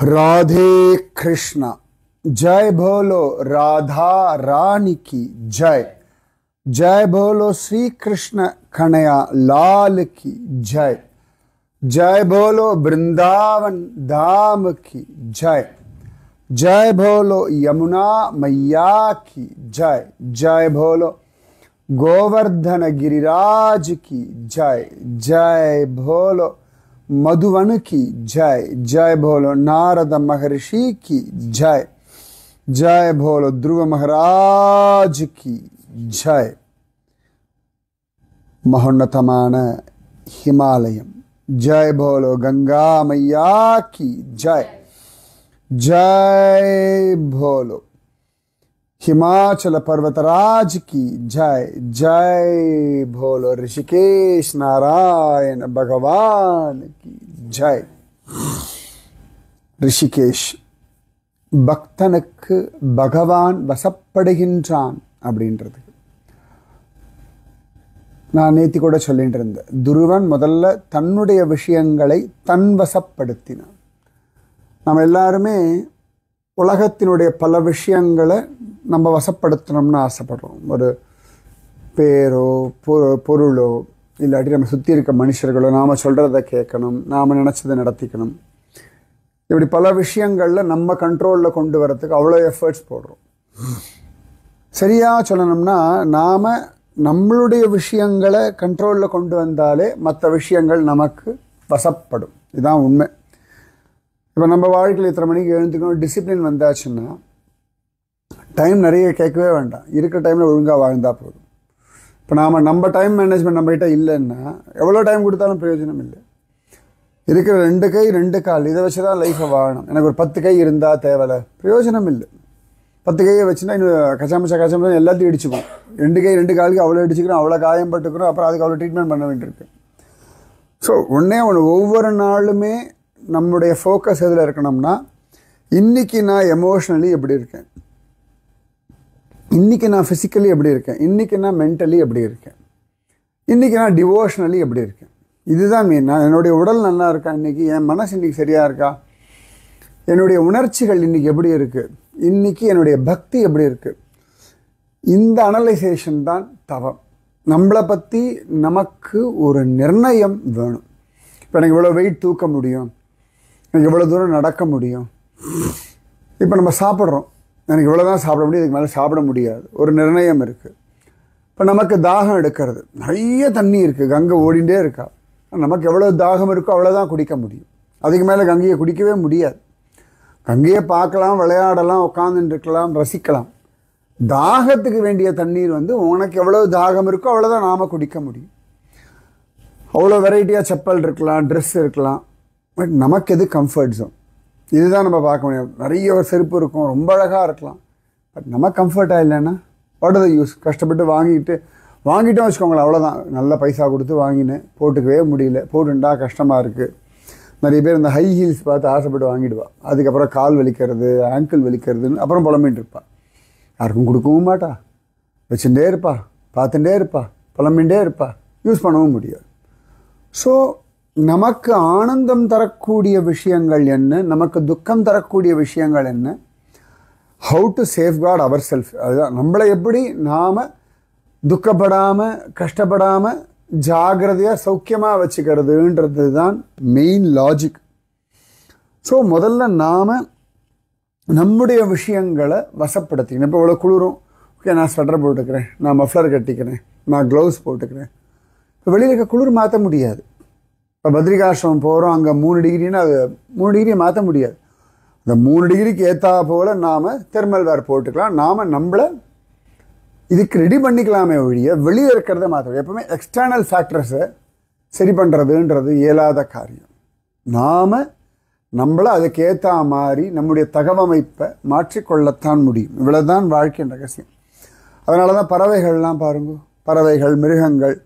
राधे कृष्णा। जय बोलो राधा रानी की जय। जय बोलो श्री कृष्ण कन्हैया लाल की जय। जय बोलो वृंदावन धाम की जय। जय बोलो यमुना मैया की जय। जय बोलो गोवर्धन गिरिराज की जय। जय बोलो मधुवन की जय। जय बोलो नारद महर्षि की जय। जय बोलो ध्रुव महाराज की जय। महोन्नतमान हिमालयम। जय बोलो गंगा मैया की जय। जय बोलो हिमाचल पर्वतराज की जय। जय बोलो ऋषिकेश नारायण भगवान की जय। ऋषिकेश பக்தனுக்கு பகவான் வசப்படுகின்றான் அப்படின்றது நான் நேத்தி கூட சொல்லிட்டு இருந்தேன். துருவன் முதல்ல தன்னுடைய விஷயங்களை தன்வசப்படுத்தினான். நம்ம எல்லாருமே உலகத்தினுடைய பல விஷயங்களை நம்ம வசப்படுத்தணும்னு ஆசைப்படுறோம். ஒரு பேரோ பொருளோ இல்லாட்டி நம்ம சுற்றி இருக்க மனுஷர்களோ நாம் சொல்கிறத கேட்கணும், நாம் நினச்சதை நடத்திக்கணும். இப்படி பல விஷயங்களில் நம்ம கண்ட்ரோலில் கொண்டு வரத்துக்கு அவ்வளோ எஃபர்ட்ஸ் போடுறோம். சரியாக சொல்லணும்னா நாம் நம்மளுடைய விஷயங்களை கண்ட்ரோலில் கொண்டு வந்தாலே மற்ற விஷயங்கள் நமக்கு வசப்படும். இதுதான் உண்மை. இப்போ நம்ம வாழ்க்கையில் இத்தனை மணிக்கு எழுந்துக்கணும் டிசிப்ளின் வந்தாச்சுன்னா டைம் நிறைய கேட்கவே வேண்டாம். இருக்கிற டைமில் ஒழுங்காக வாழ்ந்தால் போதும். இப்போ நம்ம டைம் மேனேஜ்மெண்ட் நம்மகிட்ட இல்லைன்னா எவ்வளோ டைம் கொடுத்தாலும் பிரயோஜனம் இல்லை. இருக்கிற 2 கை 2 கால் இதை வச்சு தான் லைஃப்பை வாழணும். எனக்கு ஒரு 10 கை இருந்தால் தேவையில்லை, பிரயோஜனம் இல்லை. 10 கையை வச்சுன்னா இன்னும் கச்சாமச்சா எல்லாத்தையும் இடிச்சுக்கும். 2 கை 2 காலுக்கு அவ்வளோ இடிச்சுக்கிறோம், அவ்வளோ காயம்பட்டுக்கிறோம், அப்புறம் அதுக்கு அவ்வளோ ட்ரீட்மெண்ட் பண்ண வேண்டியிருக்கு. ஸோ ஒன்று ஒவ்வொரு நாளுமே நம்முடைய ஃபோக்கஸ் எதில் இருக்கணும்னா இன்றைக்கி நான் எமோஷ்னலி எப்படி இருக்கேன், இன்றைக்கி நான் ஃபிசிக்கலி எப்படி இருக்கேன், இன்றைக்கி நான் மென்டலி எப்படி இருக்கேன், இன்றைக்கி நான் டிவோஷனலி எப்படி இருக்கேன். இதுதான் மெயின். நான் என்னுடைய உடல் நல்லா இருக்கா, இன்றைக்கி என் மனசு இன்றைக்கி சரியாக இருக்கா, என்னுடைய உணர்ச்சிகள் இன்றைக்கி எப்படி இருக்குது, இன்றைக்கி என்னுடைய பக்தி எப்படி இருக்குது. இந்த அனலைசேஷன் தான் தவம். நம்மளை பற்றி நமக்கு ஒரு நிர்ணயம் வேணும். இப்போ எனக்கு இவ்வளோ வெயிட் தூக்க முடியும், எனக்கு இவ்வளோ தூரம் நடக்க முடியும். இப்போ நம்ம சாப்பிட்றோம், எனக்கு இவ்வளோ தான் சாப்பிட முடியும், இதுக்கு மேலே சாப்பிட முடியாது. ஒரு நிர்ணயம் இருக்குது. இப்போ நமக்கு தாகம் எடுக்கிறது, நிறைய தண்ணி இருக்குது, கங்கை ஓடிண்டே இருக்கா. நமக்கு எவ்வளோ தாகம் இருக்கோ அவ்வளோதான் குடிக்க முடியும். அதுக்கு மேலே கங்கையை குடிக்கவே முடியாது. கங்கையை பார்க்கலாம், விளையாடலாம், உட்காந்துட்டு இருக்கலாம், ரசிக்கலாம். தாகத்துக்கு வேண்டிய தண்ணீர் உனக்கு எவ்வளோ தாகம் இருக்கோ அவ்வளோதான் நாம் குடிக்க முடியும். அவ்வளோ வெரைட்டியாக செப்பல் இருக்கலாம், ட்ரெஸ் இருக்கலாம், பட் நமக்கு எது கம்ஃபர்ட் ஜோன் இதுதான் நம்ம பார்க்க முடியும். நிறைய ஒரு செருப்பு இருக்கும், ரொம்ப அழகாக இருக்கலாம், பட் நம்ம கம்ஃபர்ட்டாக இல்லைன்னா வாட் ஆர் த யூஸ். கஷ்டப்பட்டு வாங்கிட்டோம் வச்சுக்கோங்களேன், அவ்வளோதான். நல்ல பைசா கொடுத்து வாங்கினேன், போட்டுக்கவே முடியல, போட்டுண்டா கஷ்டமாக இருக்குது. நிறைய பேர் இந்த ஹை ஹீல்ஸ் பார்த்து ஆசைப்பட்டு வாங்கிடுவா, அதுக்கப்புறம் கால் வலிக்கிறது, ஆங்கிள் வலிக்கிறதுன்னு அப்புறம் புலம்பின்னு இருப்பா. யாருக்கும் கொடுக்கவும் மாட்டா, வச்சுட்டே இருப்பா, பார்த்துட்டே இருப்பா, புலம்பின்ண்டே இருப்பா, யூஸ் பண்ணவும் முடியாது. ஸோ நமக்கு ஆனந்தம் தரக்கூடிய விஷயங்கள் என்ன, நமக்கு துக்கம் தரக்கூடிய விஷயங்கள் என்ன, how to safeguard our self. அதுதான் நம்மளை எப்படி நாம் துக்கப்படாமல் கஷ்டப்படாமல் ஜாகிரதையாக சௌக்கியமாக வச்சுக்கிறதுன்றது தான் மெயின் லாஜிக். ஸோ முதல்ல நாம் நம்முடைய விஷயங்களை வசப்படுத்திக்கணும். இப்போ இவ்வளோ குளிரும், ஓகே நான் ஸ்வெட்டர் போட்டுக்கிறேன், நான் மஃப்ளர் கட்டிக்கிறேன், நான் க்ளவுஸ் போட்டுக்கிறேன். இப்போ வெளியில் இருக்க குளிர் மாற்ற முடியாது. இப்போ பத்ரிகாசிரமம் போகிறோம், அங்கே 3 டிகிரின்னா அது 3 டிகிரியை மாற்ற முடியாது. அந்த 3 டிகிரிக்கு ஏற்றா போல் நாம் தெர்மல் வேர் போட்டுக்கலாம். நாம் நம்மளை இதுக்கு ரெடி பண்ணிக்கலாமே ஒழிய வெளியே இருக்கிறத மாற்ற. எப்பவுமே எக்ஸ்டர்னல் ஃபேக்டர்ஸை சரி பண்ணுறதுன்றது இயலாத காரியம். நாம் நம்மளை அதுக்கேற்ற மாதிரி நம்முடைய தகவமைப்பை மாற்றிக்கொள்ளத்தான் முடியும். இவ்வளோதான் வாழ்க்கையின் ரகசியம். அதனால தான் பறவைகள்லாம் பாருங்க, பறவைகள் மிருகங்கள்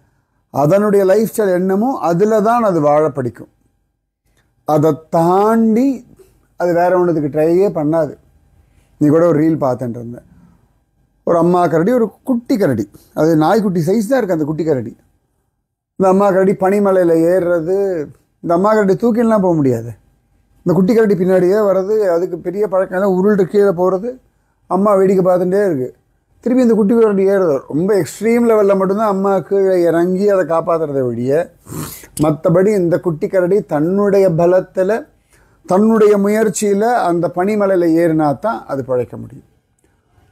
அதனுடைய லைஃப் ஸ்டைல் என்னமோ அதில் தான் அது வாழ படிக்கும். அதை தாண்டி அது வேற ஒன்றுத்துக்கு ட்ரையே பண்ணாது. நீ கூட ஒரு ரீல் பார்த்துட்டு இருந்தேன், ஒரு அம்மா கரடி, ஒரு குட்டி கரடி, அது நாய்க்குட்டி சைஸ் தான் இருக்குது அந்த குட்டி கரடி. இந்த அம்மா கரடி பனிமலையில் ஏறுறது, இந்த அம்மா கரடி தூக்கிலாம் போக முடியாது. இந்த குட்டி கரடி பின்னாடியே வர்றது, அதுக்கு பெரிய பழக்கம் இல்லை, உருள்ட்டு கீழே போகிறது, அம்மா வேடிக்கை பார்த்துட்டே இருக்குது. திருப்பி இந்த குட்டி கரடி ஏறுது. ரொம்ப எக்ஸ்ட்ரீம் லெவலில் மட்டும்தான் அம்மா கீழே இறங்கி அதை காப்பாற்றுறதை ஒழிய, மற்றபடி இந்த குட்டி கரடி தன்னுடைய பலத்தில் தன்னுடைய முயற்சியில் அந்த பனிமலையில் ஏறினா தான் அது பழைக்க முடியும்.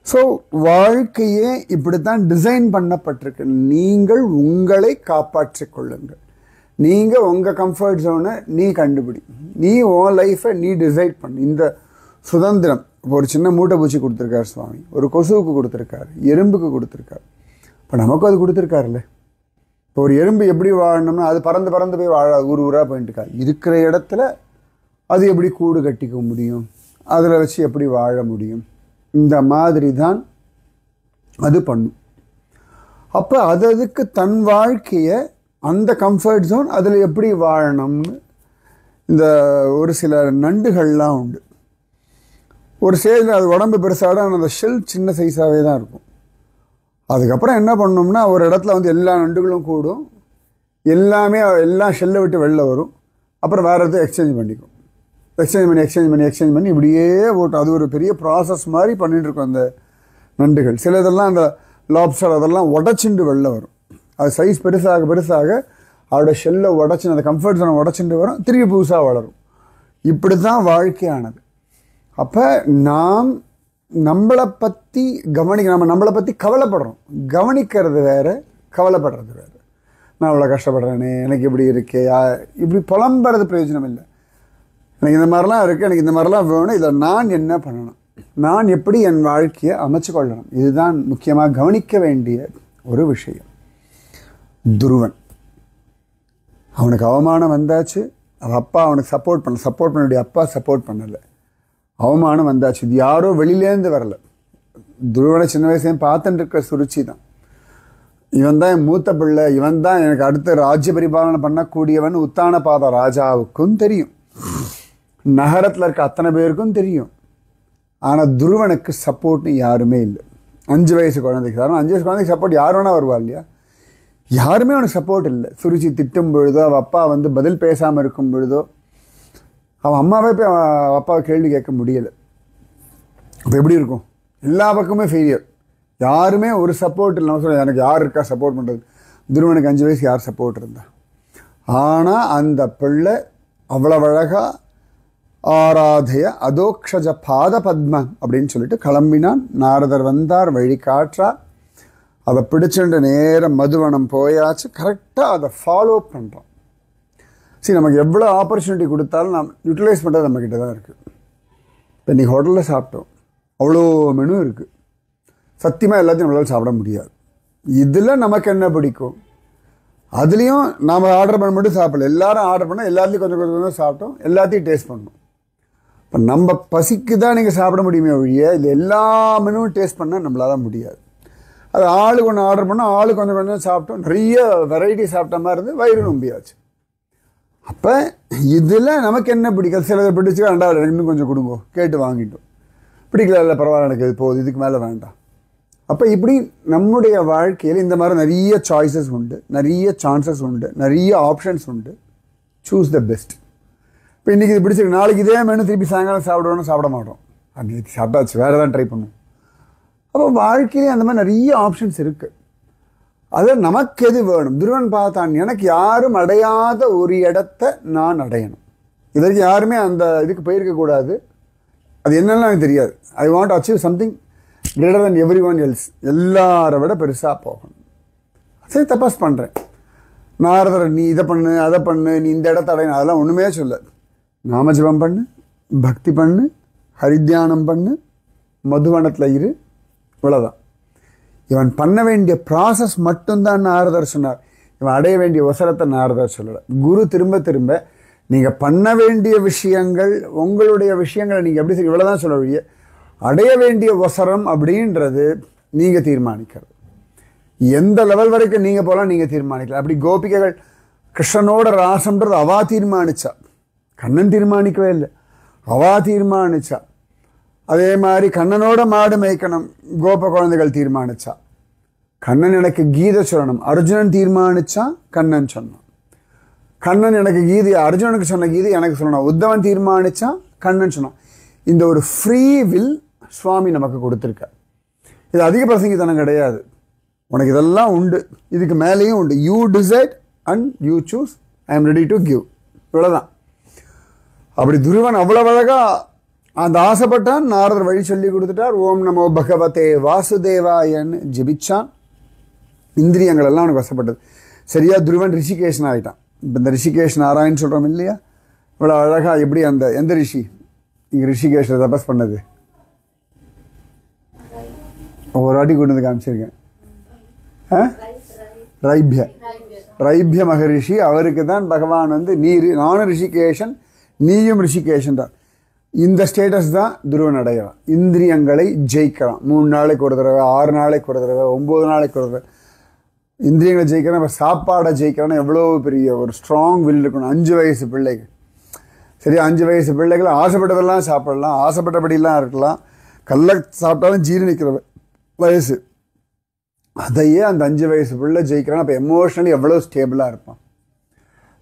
ஸோ வாழ்க்கையே இப்படித்தான் டிசைன் பண்ணப்பட்டிருக்கு. நீங்கள் உங்களை காப்பாற்றி கொள்ளுங்கள். நீங்கள் உங்கள் கம்ஃபர்ட் ஜோனை நீ கண்டுபிடி, நீ உன் லைஃப்பை நீ டிசைட் பண்ணு. இந்த சுதந்திரம் இப்போ ஒரு சின்ன மூட்டை பூச்சி கொடுத்துருக்காரு சுவாமி, ஒரு கொசுவுக்கு கொடுத்துருக்காரு, எறும்புக்கு கொடுத்துருக்காரு. இப்போ நமக்கும் அது கொடுத்துருக்காருல்ல. இப்போ ஒரு எறும்பு எப்படி வாழணும்னா அது பறந்து பறந்து போய் வாழ ஊர் ஊராக போயிட்டு இருக்கா. இருக்கிற இடத்துல அது எப்படி கூடு கட்டிக்க முடியும், அதில் வச்சு எப்படி வாழ முடியும், இந்த மாதிரி தான் அது பண்ணும். அப்போ அதுக்கு தன் வாழ்க்கையை அந்த கம்ஃபர்ட் ஜோன் அதில் எப்படி வாழணும்னு இந்த ஒரு சில நண்டுகள்லாம் உண்டு. ஒரு ஸ்டேஜில் அது உடம்பு பெருசாக, ஆனால் அந்த ஷெல் சின்ன சைஸாகவே தான் இருக்கும். அதுக்கப்புறம் என்ன பண்ணோம்னா ஒரு இடத்துல வந்து எல்லா நண்டுகளும் கூடும், எல்லாமே எல்லாம் ஷெல்லை விட்டு வெளில வரும். அப்புறம் வேறு இடத்துல எக்ஸ்சேஞ்ச் பண்ணிக்கும். எக்ஸ்சேஞ்ச் பண்ணி இப்படியே போட்டோம். அது ஒரு பெரிய ப்ராசஸ் மாதிரி பண்ணிகிட்ருக்கோம் அந்த நண்டுகள். சில இதெல்லாம் அந்த லாப்ஸ்டர் அதெல்லாம் உடச்சிண்டு வெளில வரும். அது சைஸ் பெருசாக பெருசாக அதோட ஷெல்லை உடச்சின்னு அந்த கம்ஃபர்ட் ஜோனை உடச்சிட்டு வரும், திருப்பி புதுசாக வளரும். இப்படி தான் வாழ்க்கையானது. அப்போ நாம் நம்மளை பற்றி நம்மளை பற்றி கவலைப்படுறோம். கவனிக்கிறது வேறு, கவலைப்படுறது வேறு. நான் அவ்வளோ கஷ்டப்படுறேனே, எனக்கு இப்படி இருக்கே, இப்படி புலம்புறது பிரயோஜனம் இல்லை. எனக்கு இந்த மாதிரிலாம் இருக்குது, எனக்கு இந்த மாதிரிலாம் வேணும், இதில் நான் என்ன பண்ணணும், நான் எப்படி என் வாழ்க்கையை அமைச்சு கொள்ளணும், இதுதான் முக்கியமாக கவனிக்க வேண்டிய ஒரு விஷயம். துருவன் அவனுக்கு அவமானம் வந்தாச்சு. அவன் அப்பா அவனுக்கு சப்போர்ட் பண்ண அப்பா சப்போர்ட் பண்ணலை. அவமானம் வந்தாச்சு. இது யாரோ வெளியிலேருந்து வரலை. துருவனை சின்ன வயசுலேயும் பார்த்துட்டு இருக்கிற சுருச்சி தான். இவன் தான் என் மூத்த பிள்ளை, இவன் தான் எனக்கு அடுத்த ராஜ்ய பரிபாலனை பண்ணக்கூடியவன் உத்தான பாத ராஜாவுக்கும் தெரியும், நகரத்தில் இருக்க அத்தனை பேருக்கும் தெரியும். ஆனால் துருவனுக்கு சப்போர்ட்னு யாருமே இல்லை. 5 வயசு குழந்தைக்கு தரும். 5 வயசு குழந்தைக்கு சப்போர்ட் யார் வேணா வருவா இல்லையா? யாருமே அவனுக்கு சப்போர்ட் இல்லை. சுருச்சி திட்டும் பொழுதோ, அவள் அப்பா வந்து பதில் பேசாமல் இருக்கும் பொழுதோ, அவன் அம்மாவே போய் அவன் அப்பாவை கேள்வி கேட்க முடியலை. அப்போ எப்படி இருக்கும்? எல்லா பக்கமே ஃபெயிலியர். யாருமே ஒரு சப்போர்ட் இல்லை. சொல்ல எனக்கு யார் இருக்கா சப்போர்ட் பண்ணுறது? துருவனுக்கு 5 வயசு யார் சப்போர்ட் இருந்தா? ஆனால் அந்த பிள்ளை அவ்வளவு அழகாக ஆராதய அதோக்ஷஜ பாத பத்ம அப்படின்னு சொல்லிட்டு கிளம்பினான். நாரதர் வந்தார், வழி காற்றார். அதை பிடிச்சுட்டு நேரம் மதுவனம் போயாச்சு. கரெக்டாக அதை ஃபாலோ பண்ணுறோம். சரி, நமக்கு எவ்வளோ ஆப்பர்ச்சுனிட்டி கொடுத்தாலும் நாம் யூட்டிலைஸ் பண்ணுறது நம்மக்கிட்ட தான் இருக்குது. இப்போ இன்றைக்கி ஹோட்டலில் சாப்பிட்டோம், அவ்வளோ மெனு இருக்குது. சத்தியமாக எல்லாத்தையும் நம்மளால் சாப்பிட முடியாது. இதில் நமக்கு என்ன பிடிக்கும், அதுலேயும் நாம் ஆர்டர் பண்ண மட்டும் சாப்பிடல. எல்லோரும் ஆர்டர் பண்ணால் எல்லாத்தையும் கொஞ்சம் கொஞ்சம் சாப்பிட்டோம், எல்லாத்தையும் டேஸ்ட் பண்ணோம். இப்போ நம்ம பசிக்கு தான் நீங்கள் சாப்பிட முடியுமே ஒழிய இல்லை எல்லா மெனுவும் டேஸ்ட் பண்ணால் நம்மளால முடியாது. அது ஆளுக்கு ஒன்று ஆர்டர் பண்ணால் ஆளுக்கு கொஞ்சம் கொஞ்சம் சாப்பிட்டோம், நிறைய வெரைட்டி சாப்பிட்ட மாதிரி இருந்து வயிறு நம்பியாச்சு. அப்போ இதில் நமக்கு என்ன பிடிக்காது? சிலதை பிடிச்சி வேண்டாம் இன்னும் கொஞ்சம் கொடுங்கோ கேட்டு வாங்கிட்டோம். பிடிக்கல, இல்லை பரவாயில்ல எனக்கு இது போகுது, இதுக்கு மேலே வேண்டாம். அப்போ இப்படி நம்முடைய வாழ்க்கையில் இந்த மாதிரி நிறைய சாய்ஸஸ் உண்டு, நிறைய சான்சஸ் உண்டு, நிறைய ஆப்ஷன்ஸ் உண்டு. Choose the best. இப்போ இன்றைக்கி இது பிடிச்சிருக்கு, நாளைக்கு இதே மெனு திருப்பி சாயங்காலம் சாப்பிடணும்னு சாப்பிட மாட்டோம். அன்றைக்கி சாப்பிட்டாச்சு, வேறு தான் ட்ரை பண்ணுவோம். அப்போ வாழ்க்கையிலே அந்த மாதிரி நிறைய ஆப்ஷன்ஸ் இருக்குது. அது நமக்கு எது வேணும்? துருவன் பார்த்தான், எனக்கு யாரும் அடையாத ஒரு இடத்தை நான் அடையணும். இதற்கு யாருமே அந்த இதுக்கு போயிருக்கக்கூடாது. அது என்னெல்லாம் எனக்கு தெரியாது. I want to achieve something greater than every one else. எல்லாரை விட பெருசாக போகணும். சரி, தபாஸ் பண்ணுறேன். நாரதர் நீ இதை பண்ணு, அதை பண்ணு, நீ இந்த இடத்த அடையணும், அதெல்லாம் ஒன்றுமே சொல்லாது. நாமஜபம் பண்ணு, பக்தி பண்ணு, ஹரித்தியானம் பண்ணு, மதுவனத்தில் இரு, இவ்வளோதான். இவன் பண்ண வேண்டிய ப்ராசஸ் மட்டும்தான் நாரதர் சொன்னார். இவன் அடைய வேண்டிய அவசரத்தை நாரதர் சொல்லலை. குரு திரும்ப திரும்ப நீங்கள் பண்ண வேண்டிய விஷயங்கள், உங்களுடைய விஷயங்களை நீங்கள் எப்படி செய்ய, இவ்வளோ தான் சொல்ல வழிய அடைய வேண்டிய அவசரம் அப்படின்றது நீங்கள் தீர்மானிக்கிறது. எந்த லெவல் வரைக்கும் நீங்கள் போகலாம் நீங்கள் தீர்மானிக்கலாம். அப்படி கோபிகைகள் கிருஷ்ணனோட ராசம்ன்றது அவா தீர்மானிச்சா, கண்ணன் தீர்மானிக்கவே இல்லை, அவா தீர்மானிச்சா. அதே மாதிரி கண்ணனோட மாடு மேய்க்கணும் கோப குழந்தைகள் தீர்மானிச்சா. கண்ணன் எனக்கு கீதை சொல்லணும் அர்ஜுனன் தீர்மானிச்சா, கண்ணன் சொன்னான். கண்ணன் எனக்கு கீதை, அர்ஜுனனுக்கு சொன்ன கீதை எனக்கு சொல்லணும். உத்தவன் தீர்மானிச்சான், கண்ணன் சொன்னான். இந்த ஒரு ஃப்ரீ வில் சுவாமி நமக்கு கொடுத்துருக்க. இது அதிக பிரசங்கித்தனம் கிடையாது. உனக்கு இதெல்லாம் உண்டு, இதுக்கு மேலேயும் உண்டு. You decide and you choose, I am ready to give. இவ்வளோதான். அப்படி துருவன் அவ்வளவு அழகா அந்த ஆசைப்பட்டான். நாரதர் வழி சொல்லி கொடுத்துட்டார். ஓம் நமோ பகவதே வாசுதேவாயன்னு ஜெபிச்சான். இந்திரியங்கள் எல்லாம் அவனுக்கு வசப்பட்டது. சரியா துருவன் ரிஷிகேஷன் ஆகிட்டான். இப்போ இந்த ரிஷிகேஷ் நாராயண் சொல்கிறோம் இல்லையா, இவ்வளோ அழகாக எப்படி அந்த எந்த ரிஷி இங்கே ரிஷிகேஷில் தபஸ் பண்ணது ஒரு வாட்டி கொண்டு வந்து காமிச்சிருக்கேன். ரைபிய மகரிஷி. அவருக்கு தான் பகவான் வந்து நானும் ரிஷிகேஷன் நீயும் ரிஷிகேஷன் தான். இந்த ஸ்டேட்டஸ் தான் துருவன் அடையலாம். இந்திரியங்களை ஜெயிக்கலாம். 3 நாளைக்கு ஒரு தடவை, 6 நாளைக்கு ஒரு தடவை, 9 நாளைக்கு ஒரு தடவை இந்திரியங்களை ஜெயிக்கிறோம். நம்ம சாப்பாடை ஜெயிக்கிறோன்னா எவ்வளோ பெரிய ஒரு ஸ்ட்ராங் வில் இருக்கணும். 5 வயசு பிள்ளைகள், சரி 5 வயசு பிள்ளைகள் ஆசைப்பட்டதெல்லாம் சாப்பிடலாம், ஆசைப்பட்டபடிலாம் இருக்கலாம். கல்லை சாப்பிட்டாலும் ஜீரணிக்கிற வயசு. அதையே அந்த 5 வயசு பிள்ளை ஜெயிக்கிறான். அப்போ எமோஷ்னலி எவ்வளோ ஸ்டேபிளாக இருப்பான்,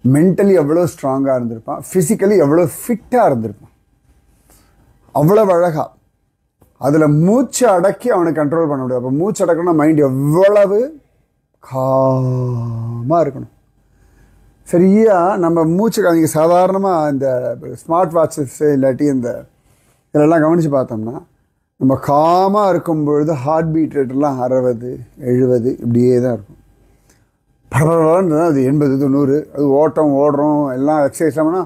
மென்டலி எவ்வளோ ஸ்ட்ராங்காக இருந்திருப்பான், ஃபிசிக்கலி எவ்வளோ ஃபிட்டாக இருந்திருப்பான். அவ்வளோ அழகா அதில் மூச்சு அடக்கி அவனை கண்ட்ரோல் பண்ண முடியாது. அப்போ மூச்சு அடக்கணும்னா மைண்ட் எவ்வளவு காமாக இருக்கணும். சரியா நம்ம மூச்சு நீங்கள் சாதாரணமாக இந்த ஸ்மார்ட் வாட்சஸ் இல்லாட்டி இந்த இதெல்லாம் கவனித்து பார்த்தோம்னா, நம்ம காமாக இருக்கும் பொழுது ஹார்ட் பீட் ரேட்டெல்லாம் 60, 70 இப்படியே தான் இருக்கும். பரவாயில்ல அது 80, 90. அது ஓடுறோம் எல்லாம் எக்ஸசைஸ்லாம்னா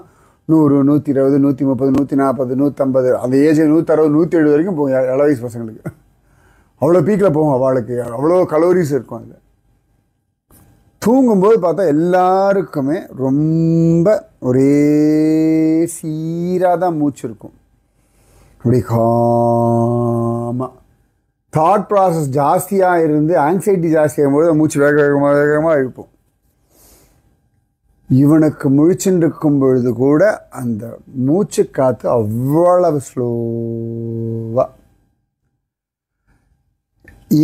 100, 120, 130, 140, 150, அந்த ஏஜ் 160, 170 வரைக்கும் போகும். இள வயசு பசங்களுக்கு அவ்வளோ பீக்கில் போகும். அவளுக்கு அவ்வளோ கலோரிஸ் இருக்கும். அதில் தூங்கும்போது பார்த்தா எல்லாருக்குமே ரொம்ப ஒரே சீராக தான் மூச்சு இருக்கும். அப்படி காமாக தாட் ப்ராசஸ் ஜாஸ்தியாக இருந்து ஆங்ஸைட்டி ஜாஸ்தியாகும்போது மூச்சு வேக வேகமாக இழுப்போம். இவனுக்கு முழிச்சுட்டு இருக்கும் பொழுது கூட அந்த மூச்சு காற்று அவ்வளவு ஸ்லோவாக,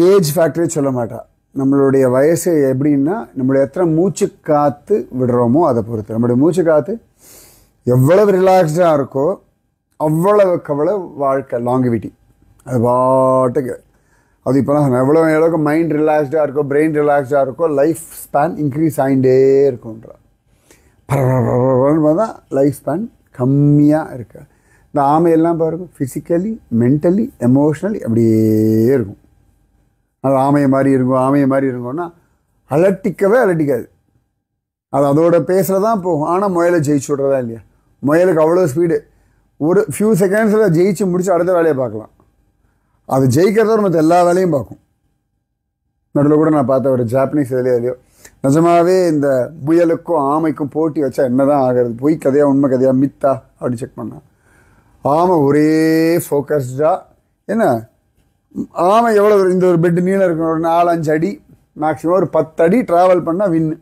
ஏஜ் ஃபேக்டரே சொல்ல மாட்டா. நம்மளுடைய வயசு எப்படின்னா, நம்மளுடைய எத்தனை மூச்சு காற்று விடுறோமோ அதை பொறுத்து. நம்மளுடைய மூச்சு காற்று எவ்வளவு ரிலாக்ஸ்டாக இருக்கோ அவ்வளவுக்கு அவ்வளோ வாழ்க்கை லாங்கிவிட்டி. அது பாட்டுக்கு அது இப்போலாம் எவ்வளோக்கு மைண்ட் ரிலாக்ஸ்டாக இருக்கோ, பிரெயின் ரிலாக்ஸ்டாக இருக்கோ, லைஃப் ஸ்பேன் இன்க்ரீஸ் ஆகிட்டே இருக்குன்ற. பரவாயில்ல தான் லைஃப் ஸ்பேன் கம்மியாக இருக்கு. இந்த ஆமையெல்லாம் பாருங்கள், ஃபிசிக்கலி மென்டலி எமோஷ்னலி அப்படியே இருக்கும். அது ஆமையை மாதிரி இருக்கும்னா அலட்டிக்காது. அது அதோட பேசுகிறதான் தான் போகும். ஆனால் முயலை ஜெயிச்சு விட்றதா இல்லையா? முயலுக்கு அவ்வளோ ஸ்பீடு. ஒரு ஃபியூ செகண்ட்ஸில் ஜெயிச்சு முடிச்சு அடுத்த வேலையை பார்க்கலாம். அது ஜெயிக்கிறதோட மற்ற எல்லா வேலையும் பார்க்கும். நடுவில் கூட நான் பார்த்த ஒரு ஜாப்பனீஸ் இதுலையோ நிஜமாகவே இந்த முயலுக்கும் ஆமைக்கும் போட்டி வச்சா என்ன தான் ஆகிறது, பொய் கதையா உண்மை கதையா மித்தா அப்படி செக் பண்ணால் ஆமை ஒரே ஃபோக்கஸ்டாக. என்ன ஆமை எவ்வளோ இந்த ஒரு பெட்டு நீளம் இருக்கும், ஒரு 4-5 அடி மேக்ஸிமம், ஒரு 10 அடி ட்ராவல் பண்ணால் வின்னு.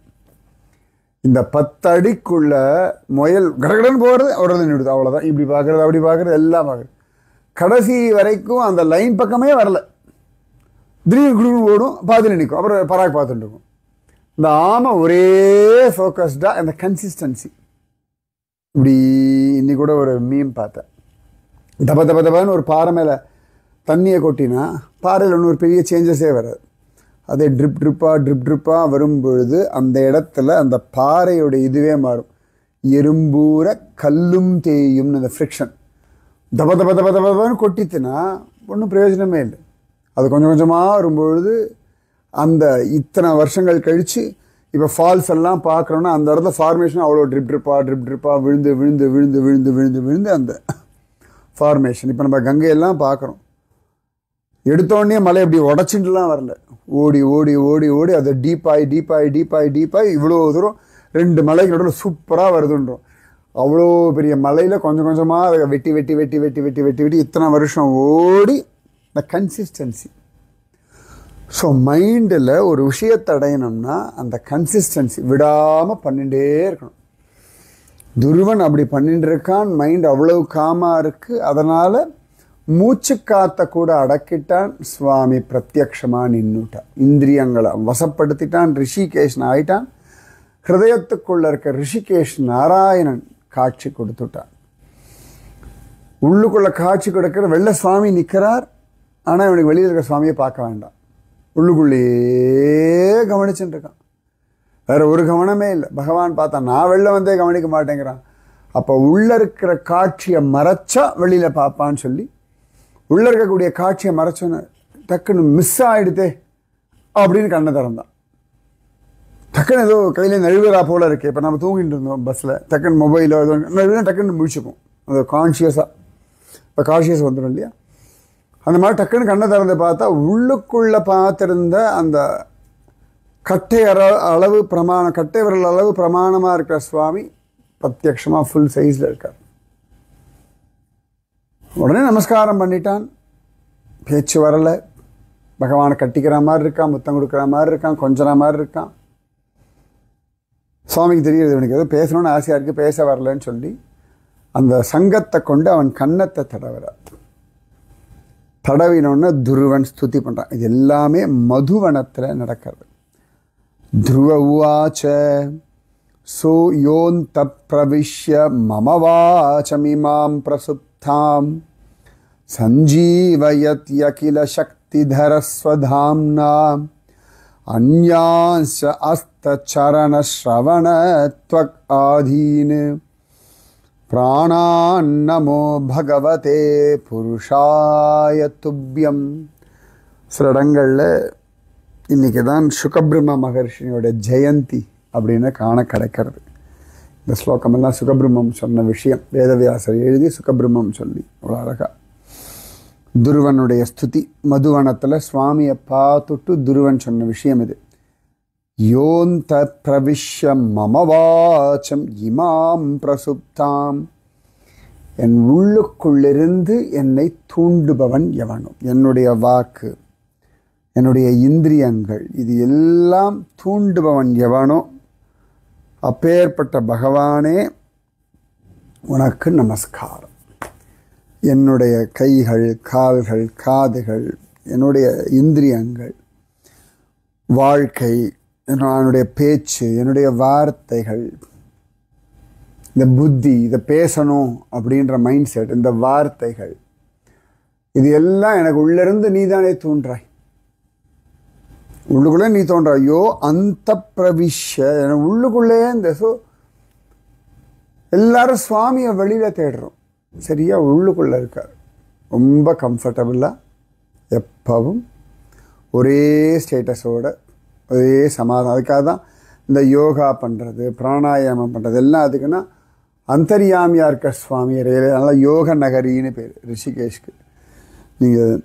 இந்த 10 அடிக்குள்ள முயல் கடகடன்னு போகிறது ஒரு நின்றுடுது. அவ்வளோதான். இப்படி பார்க்குறது அப்படி பார்க்குறது எல்லாம் பார்க்குறது. கடைசி வரைக்கும் அந்த லைன் பக்கமே வரல. திடீர்னு குடுக்குன்னு ஓடும், பாதியில் நிற்கும், அப்புறம் பராக் பார்த்துட்டு இருக்கும். இந்த ஆமை ஒரே ஃபோக்கஸ்டாக அந்த கன்சிஸ்டன்சி. இப்படி இன்னி கூட ஒரு மீம் பார்த்தேன். தப்பான்னு ஒரு பாறை மேலே தண்ணியை கொட்டினா பாறையில் ஒன்றும் ஒரு பெரிய சேஞ்சஸே வராது. அதே ட்ரிப் ட்ரிப்பாக வரும்பொழுது அந்த இடத்துல அந்த பாறையோடைய இதுவே மாறும். எறும்பூர கல்லும் தேயும்னு அந்த ஃப்ரிக்ஷன் தப்பான்னு கொட்டித்துனா ஒன்றும் பிரயோஜனமே இல்லை. அது கொஞ்சம் கொஞ்சமாக வரும்பொழுது அந்த இத்தனை வருஷங்கள் கழித்து இப்போ ஃபால்ஸ் எல்லாம் பார்க்குறோன்னா அந்த இடத்துல ஃபார்மேஷன் அவ்வளோ ட்ரிப்பாக விழுந்து அந்த ஃபார்மேஷன். இப்போ நம்ம கங்கையெல்லாம் பார்க்குறோம். எடுத்தோடனே மலை அப்படி உடச்சிட்டுலாம் வரல, ஓடி அதை டீப்பாகி இவ்வளோ தூரம் 2 மலைக்கு நடுவில் சூப்பராக வருதுன்றோம். அவ்வளோ பெரிய மலையில் கொஞ்சம் கொஞ்சமாக அதை வெட்டி இத்தனை வருஷம் ஓடி இந்த கன்சிஸ்டன்சி. ஸோ மைண்டில் ஒரு விஷயத்தை அடையணும்னா அந்த கன்சிஸ்டன்சி விடாமல் பண்ணிகிட்டே இருக்கணும். துருவன் அப்படி பண்ணிட்டு இருக்கான். மைண்ட் அவ்வளவு காமாக இருக்குது. அதனால் மூச்சு காத்த கூட அடக்கிட்டான். சுவாமி பிரத்யக்ஷமாக நின்றுட்டான். இந்திரியங்களை வசப்படுத்திட்டான். ரிஷிகேஷன் ஆயிட்டான். ஹிருதயத்துக்குள்ள இருக்க ரிஷிகேஷ் நாராயணன் காட்சி கொடுத்துட்டான். உள்ளுக்குள்ள காட்சி கொடுக்கிற வெள்ள சுவாமி நிற்கிறார். ஆனால் இவனுக்கு வெளியில் இருக்கிற சுவாமியை பார்க்க வேண்டாம், உள்ளுக்குள்ளேயே கவனிச்சுட்டு இருக்கான். வேற ஒரு கவனமே இல்லை. பகவான் பார்த்தா நான் வெளில வந்தே கவனிக்க மாட்டேங்கிறான். அப்போ உள்ள இருக்கிற காட்சியை மறைச்சா வெளியில பார்ப்பான்னு சொல்லி உள்ள இருக்கக்கூடிய காட்சியை மறைச்சோன்னு டக்குன்னு மிஸ் ஆகிடுதே அப்படின்னு கண்ணை திறந்தான். டக்குன்னு ஏதோ கையில் நழுவுறா போல இருக்கு. இப்போ நம்ம தூங்கிட்டு இருந்தோம் பஸ்ஸில், டக்குன்னு மொபைலோ ஏதோ டக்குன்னு முடிச்சுப்போம். அது கான்ஷியஸாக இப்போ கான்ஷியஸ் வந்துடும் இல்லையா? அந்த மாதிரி டக்குன்னு கண்ணை திறந்து பார்த்தா உள்ளுக்குள்ளே பார்த்துருந்த அந்த கட்டை அளவு பிரமாணம், கட்டை விரல் அளவு பிரமாணமாக இருக்கிற சுவாமி பிரத்யக்ஷமாக ஃபுல் சைஸில் இருக்கார். உடனே நமஸ்காரம் பண்ணிட்டான். பேச்சு வரலை. பகவானை கட்டிக்கிற மாதிரி இருக்கான், முத்தம் கொடுக்குற மாதிரி இருக்கான், கொஞ்சற மாதிரி இருக்கான். சுவாமிக்கு தெரியுது இவனுக்கு ஏதோ பேசணும்னு ஆசையாக இருக்குது, பேச வரலன்னு சொல்லி அந்த சங்கத்தை கொண்டு அவன் கன்னத்தை தடவுறார். தடவினோன்னு துருவன் ஸ்துதி பண்ணுறான். இது எல்லாமே மதுவனத்தில் நடக்கிறது. த்ருவ உவாச்ச சோ யோந்த பிரவிஷ்ய மம வாசமிமாம் பிரசுப்தாம் சஞ்சீவயத் யகில சக்திதரஸ்வதாம்னா அன்யான்ஸ அஸ்தச்சரண ஸ்ரவண த்வக் ஆதீன் பிராணான் நமோ பகவதே புருஷாய துப்யம். சில இடங்களில் இன்றைக்கி தான் சுகபிரம்ம மகர்ஷியோட ஜெயந்தி அப்படின்னு காண கிடைக்கிறது. இந்த ஸ்லோகமெல்லாம் சுகபிரம்மம் சொன்ன விஷயம். வேதவியாசர் எழுதி சுகபிரம்மம் சொல்லி அவ்வளோ அழகா துருவனுடைய ஸ்துதி. மதுவனத்தில் சுவாமியை பார்த்துட்டு துருவன் சொன்ன விஷயம் இது. யோந்த பிரவிஷ்ய மம வாசம் இமாம் பிரசுப்தாம். என் உள்ளுக்குள்ளிருந்து என்னை தூண்டுபவன் எவனும். என்னுடைய வாக்கு, என்னுடைய இந்திரியங்கள், இது எல்லாம் தூண்டுபவன் எவனோ அப்பேற்பட்ட பகவானே உனக்கு நமஸ்காரம். என்னுடைய கைகள், கால்கள், காதுகள், என்னுடைய இந்திரியங்கள், வாழ்க்கை, என்னுடைய பேச்சு, என்னுடைய வார்த்தைகள், இந்த புத்தி, இதை பேசணும் அப்படின்ற மைண்ட் செட், இந்த வார்த்தைகள், இது எல்லாம் எனக்கு உள்ளிருந்து நீதானே தூண்டுறாய். உள்ளுக்குள்ளே நீ தோன்ற. ஐயோ அந்த பிரவிஷ்ய, எனக்கு உள்ளுக்குள்ளே இந்த எல்லாரும் சுவாமியை வெளியில் தேடுறோம். சரியா உள்ளுக்குள்ளே இருக்கார். ரொம்ப கம்ஃபர்டபுளாக எப்பவும் ஒரே ஸ்டேட்டஸோட ஒரே சமாதானம். அதுக்காக தான் இந்த யோகா பண்ணுறது, பிராணாயாமம் பண்ணுறது எல்லாம். அதுக்குன்னா அந்தர்யாமியாக இருக்க சுவாமி நல்லா யோக நகரின்னு பேர் ரிஷிகேஷ்க்கு. நீங்கள்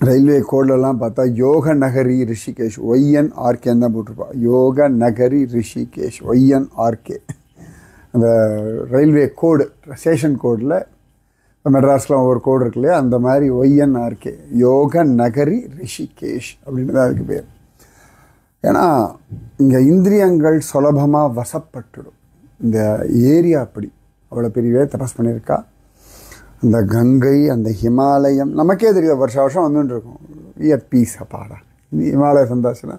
ரயில்வே கோட்லலாம் பார்த்தா யோக நகரி ரிஷிகேஷ் ONRKன்னு தான் போட்டிருப்பா. யோக நகரி ரிஷிகேஷ் ONRK. அந்த ரயில்வே கோடு, ஸ்டேஷன் கோடில் மெட்ராஸில் ஒவ்வொரு கோடு இருக்கு இல்லையா, அந்த மாதிரி ONRK யோக நகரி ரிஷிகேஷ் அப்படின்னு தான் அதுக்கு பேர். ஏன்னா இங்கே இந்திரியங்கள் சுலபமாக வசப்பட்டுடும். இந்த ஏரியா அப்படி அவ்வளோ பெரியவே தபஸ் பண்ணியிருக்கா. அந்த கங்கை, அந்த ஹிமாலயம் நமக்கே தெரியாது. வருஷம் வந்துட்டுருக்கோம். பீஸ் அப்பாடா, ஹிமாலய சந்தாச்சுன்னா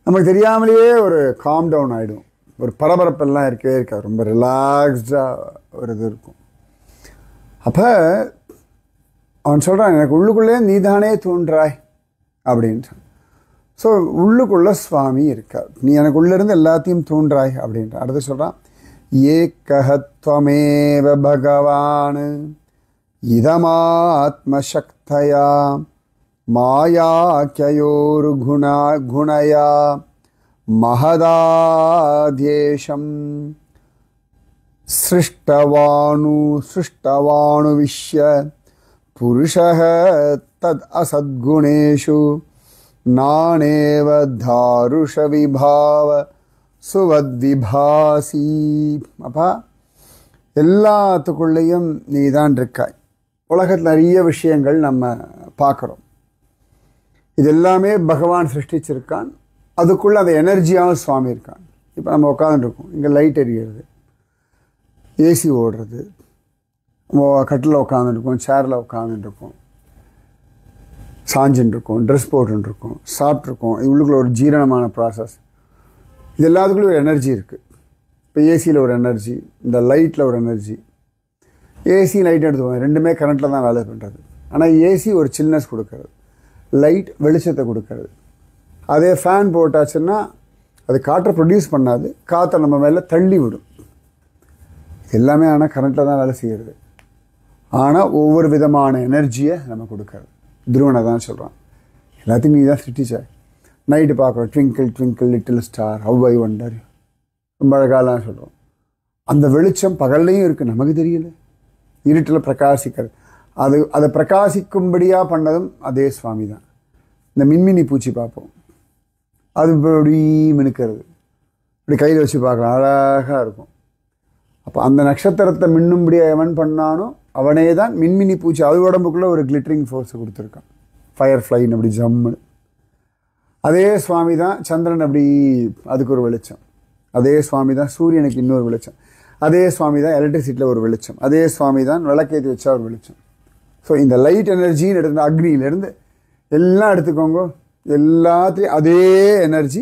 நமக்கு தெரியாமலேயே ஒரு காம் டவுன் ஆகிடும். ஒரு பரபரப்பெல்லாம் இருக்கவே இருக்காது. ரொம்ப ரிலாக்ஸ்டாக ஒரு இது இருக்கும். அப்போ அவன் சொல்கிறான், எனக்கு உள்ளுக்குள்ளே நீதானே தூண்டுறாய் அப்படின்ட்டு. ஸோ உள்ளுக்குள்ளே சுவாமி இருக்கார். நீ எனக்கு உள்ளேருந்து எல்லாத்தையும் தூண்டுறாய் அப்படின்ற. அடுத்து சொல்கிறான், ஏகஹத்வமேவ பகவான் இதமாத்மசக்தயா மாயாக்யயோரு குணயா மகதாத்யேஷம் சிருஷ்டவாணு விஷ்ய புருஷः தத் அசத்குணேஷு நானேவ தாருஷ விபாவ சுவத்விபாசி. அப்பா எல்லாத்துக்குள்ளேயும் நீ தான் இருக்காய். உலகத்தில் நிறைய விஷயங்கள் நம்ம பார்க்குறோம். இது எல்லாமே பகவான் சிருஷ்டிச்சிருக்கான். அதுக்குள்ளே அந்த எனர்ஜியாகவும் சுவாமி இருக்கான். இப்போ நம்ம உட்காந்துருக்கோம், இங்கே லைட் எரிகிறது, ஏசி ஓடுறது, கட்டில் உட்காந்துருக்கோம், சேரில் உட்காந்துருக்கோம், சாஞ்சின்னு இருக்கோம், ட்ரெஸ் போட்டுருக்கோம், சாப்பிட்ருக்கோம். உள்ளுக்குள்ள ஒரு ஜீரணமான ப்ராசஸ். இது எல்லாத்துக்குள்ளேயும் ஒரு எனர்ஜி இருக்குது. இப்போ ஏசியில் ஒரு எனர்ஜி, இந்த லைட்டில் ஒரு எனர்ஜி. ஏசி லைட் எடுத்துக்கோங்க, ரெண்டுமே கரண்ட்டில் தான் வேலை பண்ணுறது. ஆனால் ஏசி ஒரு சில்னஸ் கொடுக்கறது, லைட் வெளிச்சத்தை கொடுக்கறது. அதே ஃபேன் போட்டாச்சுன்னா அது காற்றை ப்ரொடியூஸ் பண்ணாது, காற்றை நம்ம மேலே தள்ளி விடும். எல்லாமே ஆனால் கரண்ட்டில் தான் வேலை செய்கிறது. ஆனால் ஒவ்வொரு விதமான எனர்ஜியை நம்ம கொடுக்கறது. துருவனை தான் சொல்கிறான், எல்லாத்தையும் நீ தான் சிருஷ்டிச்ச. நைட்டு பார்க்குறோம், twinkle twinkle little star how I wonder, ரொம்ப அழகாலாம் சொல்கிறோம். அந்த வெளிச்சம் பகல்லையும் இருக்குது, நமக்கு தெரியல. இருட்டில் பிரகாசிக்கிறது, அதை பிரகாசிக்கும்படியாக பண்ணதும் அதே சுவாமி தான். இந்த மின்மினி பூச்சி பார்ப்போம், அது இப்படி மினுக்கிறது, இப்படி கையில் வச்சு பார்க்கலாம், அழகாக இருக்கும். அப்போ அந்த நட்சத்திரத்தை மின்னும்படியாக எவன் பண்ணானோ அவனே தான் மின்மினி பூச்சி. அது உடம்புக்குள்ளே ஒரு கிளிட்டரிங் ஃபோர்ஸை கொடுத்துருக்கான், ஃபயர் ஃப்ளைன்னு அப்படி ஜம்முன்னு. அதே சுவாமி தான் சந்திரன், அப்படி அதுக்கு ஒரு வெளிச்சம். அதே சுவாமி தான் சூரியனுக்கு இன்னொரு வெளிச்சம். அதே சுவாமி தான் எலக்ட்ரிசிட்டியில் ஒரு வெளிச்சம். அதே சுவாமி தான் விளக்கேற்றி வச்சா ஒரு வெளிச்சம். ஸோ இந்த லைட் எனர்ஜின்னு எடுத்து அக்னியிலேருந்து எல்லாம் எடுத்துக்கோங்க, எல்லாத்தையும் அதே எனர்ஜி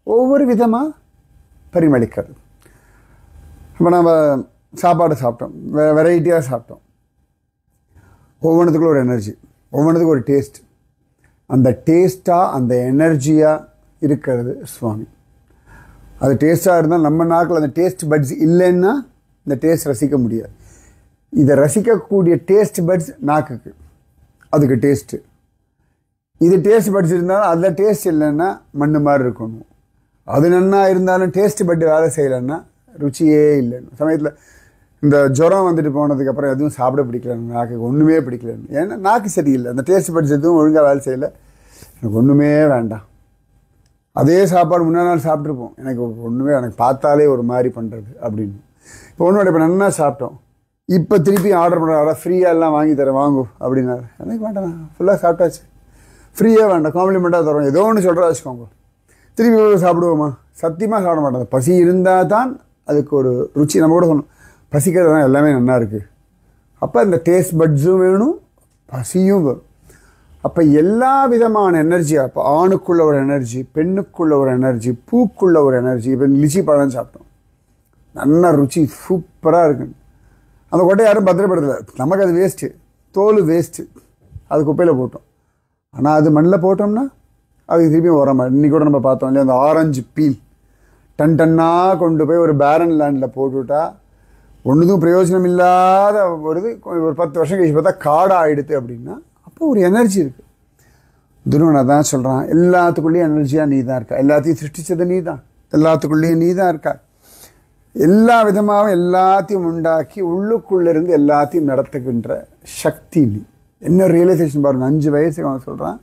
ஒவ்வொரு விதமாக பரிமளிக்கிறது. இப்போ நம்ம சாப்பாடு சாப்பிட்டோம், வெரைட்டியாக சாப்பிட்டோம், ஒவ்வொன்றுத்துக்குள்ள ஒரு எனர்ஜி, ஒவ்வொன்றுத்துக்கும் ஒரு டேஸ்ட். அந்த டேஸ்ட்டாக அந்த எனர்ஜியாக இருக்கிறது சுவாமி. அது டேஸ்ட்டாக இருந்தால் நம்ம நாக்கில் அந்த டேஸ்ட் பட்ஸ் இல்லைன்னா இந்த டேஸ்ட் ரசிக்க முடியாது. இதை ரசிக்கக்கூடிய டேஸ்ட் பட்ஸ் நாக்குக்கு, அதுக்கு டேஸ்ட்டு. இது டேஸ்ட் பட்ஸ் இருந்தாலும் அதில் டேஸ்ட் இல்லைன்னா மண்ணு மாதிரி இருக்கணும். அது நன்னா இருந்தாலும் டேஸ்ட் பட்டு வேலை செய்யலைன்னா ருச்சியே இல்லைன்னு. சமயத்தில் இந்த ஜுரம் வந்துட்டு போனதுக்கப்புறம் எதுவும் சாப்பிட பிடிக்கலன்னு, நாக்குக்கு ஒன்றுமே பிடிக்கலன்னு. ஏன்னா நாக்கு சரியில்லை, அந்த டேஸ்ட் பட்ஸ் எதுவும் ஒழுங்காக வேலை செய்யலை, எனக்கு ஒன்றுமே வேண்டாம். அதே சாப்பாடு முன்னா நாள் சாப்பிட்ருப்போம், எனக்கு ஒன்றுமே, எனக்கு பார்த்தாலே ஒரு மாதிரி பண்ணுறது அப்படின்னு. இப்போ ஒன்றோட இப்போ நன்னா சாப்பிட்டோம், இப்போ திருப்பி ஆர்டர் பண்ணுறாரா, ஃப்ரீயாக எல்லாம் வாங்கி தரேன் வாங்கும் அப்படின்னாரு. எனக்கு வேண்டாம், ஃபுல்லாக சாப்பிட்டாச்சு, ஃப்ரீயாக வேண்டாம், காம்ப்ளிமெண்ட்டாக தரோம், ஏதோ ஒன்று சொல்கிறா வச்சுக்கோங்க. திருப்பி சாப்பிடுவோமா? சத்தியமாக சாப்பிட மாட்டேன். பசி இருந்தால் தான் அதுக்கு ஒரு ருச்சி. நம்ம கூட சொன்னோம், பசிக்கிறது தான் எல்லாமே நல்லா இருக்குது. அப்போ இந்த டேஸ்ட் பட்ஸும் வேணும், பசியும் வரும். அப்போ எல்லா விதமான எனர்ஜியாக, அப்போ ஆணுக்குள்ள ஒரு எனர்ஜி, பெண்ணுக்குள்ள ஒரு எனர்ஜி, பூக்குள்ள ஒரு எனர்ஜி. இப்போ லிச்சி பழம் சாப்பிட்டோம், நல்ல ருச்சி, சூப்பராக இருக்குன்னு. அந்த கொட்டையை யாரும் பத்திரப்படுத்தலை, நமக்கு அது வேஸ்ட்டு, தோல் வேஸ்ட்டு, அது குப்பையில் போட்டோம். ஆனால் அது மண்ணில் போட்டோம்னா அதுக்கு திருப்பியும் உரமா. இன்றைக்கி கூட நம்ம பார்த்தோம் இல்லையா, அந்த ஆரஞ்சு பீல் டன் டன்னாக கொண்டு போய் ஒரு பேரன் லேண்டில் போட்டுவிட்டா ஒன்றுதும் பிரயோஜனம் இல்லாத ஒரு 10 வருஷம் கழிச்சு பார்த்தா காடாக ஆகிடுது அப்படின்னா, அப்போ ஒரு எனர்ஜி இருக்குது. துருவனை தான் சொல்கிறான், எல்லாத்துக்குள்ளேயும் எனர்ஜியாக நீ தான் இருக்கா, எல்லாத்தையும் சிருஷ்டிச்சது நீ தான், எல்லாத்துக்குள்ளேயும் நீ தான் இருக்கா, எல்லா விதமாகவும் எல்லாத்தையும் உண்டாக்கி உள்ளுக்குள்ளேருந்து எல்லாத்தையும் நடத்துகின்ற சக்தி நீ. என்ன ரியலைசேஷன் பாருங்க, 5 வயசுக்கு அவன் சொல்கிறான்,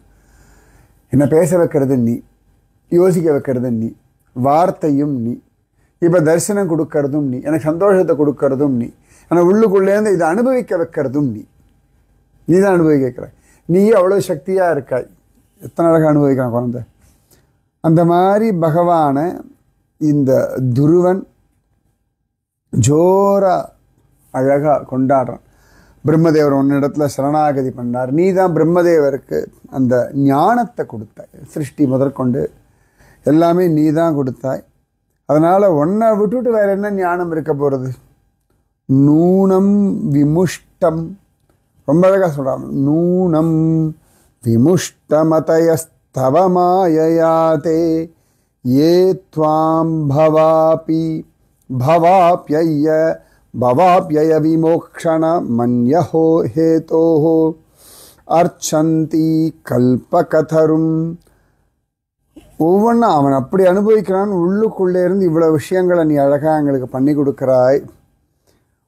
என்னை பேச வைக்கிறது நீ, யோசிக்க வைக்கிறது நீ, வார்த்தையும் நீ, இப்போ தரிசனம் கொடுக்கறதும் நீ, எனக்கு சந்தோஷத்தை கொடுக்கறதும் நீ, எனக்கு உள்ளுக்குள்ளேருந்து இதை அனுபவிக்க வைக்கிறதும் நீ. நீ தான் அனுபவிக்க வைக்கிறாய், நீயே அவ்வளோ சக்தியாக இருக்காய். எத்தனை அழகாக அனுபவிக்கிறான் குழந்தை. அந்த மாதிரி பகவானை இந்த துருவன் ஜோரா அழகாக கொண்டாடுறான். பிரம்மதேவர் ஒன்னிடத்தில் சரணாகதி பண்ணார், நீ தான் பிரம்மதேவருக்கு அந்த ஞானத்தை கொடுத்தாய், சிருஷ்டி முதற்கொண்டு எல்லாமே நீ தான் கொடுத்தாய். அதனால் ஒன்றை விட்டுட்டு வேறு என்ன ஞானம் இருக்க போகிறது? நூனம் விமுஷ்டம், ரொம்ப அழகாக சொல்கிறான், நூனம் விமுஷ்டமதயஸ்தவமாயயாதே ஏ த்வாம் பவாப்யய பவாப்யய விமோக்ஷண மன்யஹோ ஹேதோஹோ அர்ச்சந்தி கல்பகதரும். ஒவ்வொன்றா அவன் அப்படி அனுபவிக்கிறான். உள்ளுக்குள்ளே இருந்து இவ்வளோ விஷயங்களை நீ அழகாக எங்களுக்கு பண்ணி கொடுக்குறாய்.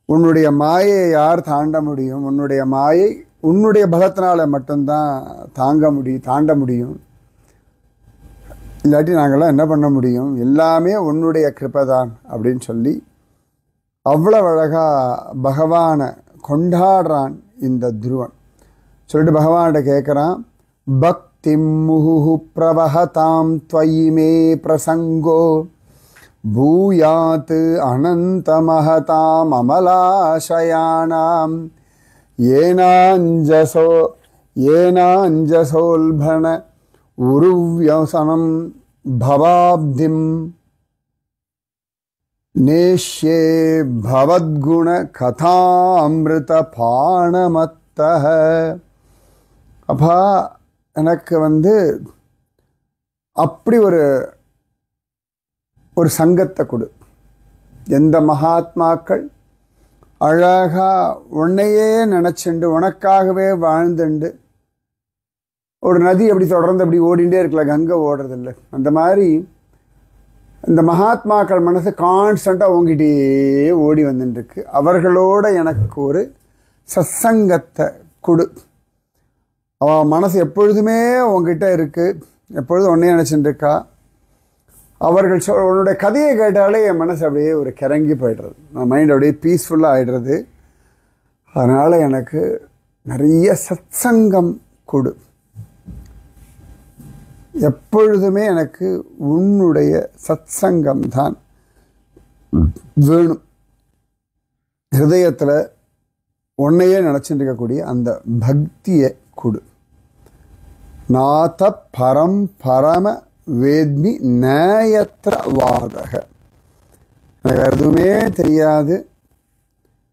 உன்னுடைய மாயை யார் தாண்ட முடியும்? உன்னுடைய மாயை உன்னுடைய பலத்தினால மட்டும்தான் தாண்ட முடியும். இல்லாட்டி நாங்கள்லாம் என்ன பண்ண முடியும்? எல்லாமே உன்னுடைய கிருபை தான் அப்படின்னு சொல்லி அவ்வளவு அழகாக பகவானை கொண்டாடுறான் இந்த துருவன். சொல்லிட்டு பகவான்கிட்ட கேட்குறான், பக்திம் முஹு பிரவஹதாம் த்வயி மே பிரசங்கோ பூயாத் அனந்தமஹதாம் அமலாசயானாம் ஏனாஞ்சசோல்பண உருவ்யசனம் பவாப்திம் நேஷ்யே பவத்குண கதாமிருத பாணமத்தஹ. அப்பா எனக்கு அப்படி ஒரு சங்கத்தை கொடு. எந்த மகாத்மாக்கள் அழகா உன்னையே நினச்சிண்டு உனக்காகவே வாழ்ந்துண்டு ஒரு நதி அப்படி தொடர்ந்து அப்படி ஓடிண்டே இருக்கல, கங்கை ஓடுறதில்லை. அந்த மாதிரி இந்த மகாத்மாக்கள் மனசு கான்ஸ்டண்ட்டாக உங்ககிட்டே ஓடி வந்துட்டுருக்கு. அவர்களோட எனக்கு ஒரு சத்சங்கத்தை கொடு. அவன் மனசு எப்பொழுதுமே உங்ககிட்ட இருக்குது, எப்பொழுதும் ஒன்றே நினச்சிட்டு இருக்கா. அவர்கள் உன்னுடைய கதையை கேட்டாலே என் மனசு அப்படியே ஒரு கிறங்கி போய்டுறது, என் மைண்ட் அப்படியே பீஸ்ஃபுல்லாக ஆகிடுறது. அதனால் எனக்கு நிறைய சத்சங்கம் கொடு. எப்பொழுதுமே எனக்கு உன்னுடைய சத்சங்கம் தான் வேணும். ஹிருதயத்தில் உன்னையே நினச்சிட்டு இருக்கக்கூடிய அந்த பக்தியை கொடு. நாத பரம் பரம வேத்மி நயத்ர வாதக. எனக்கு எதுவுமே தெரியாது,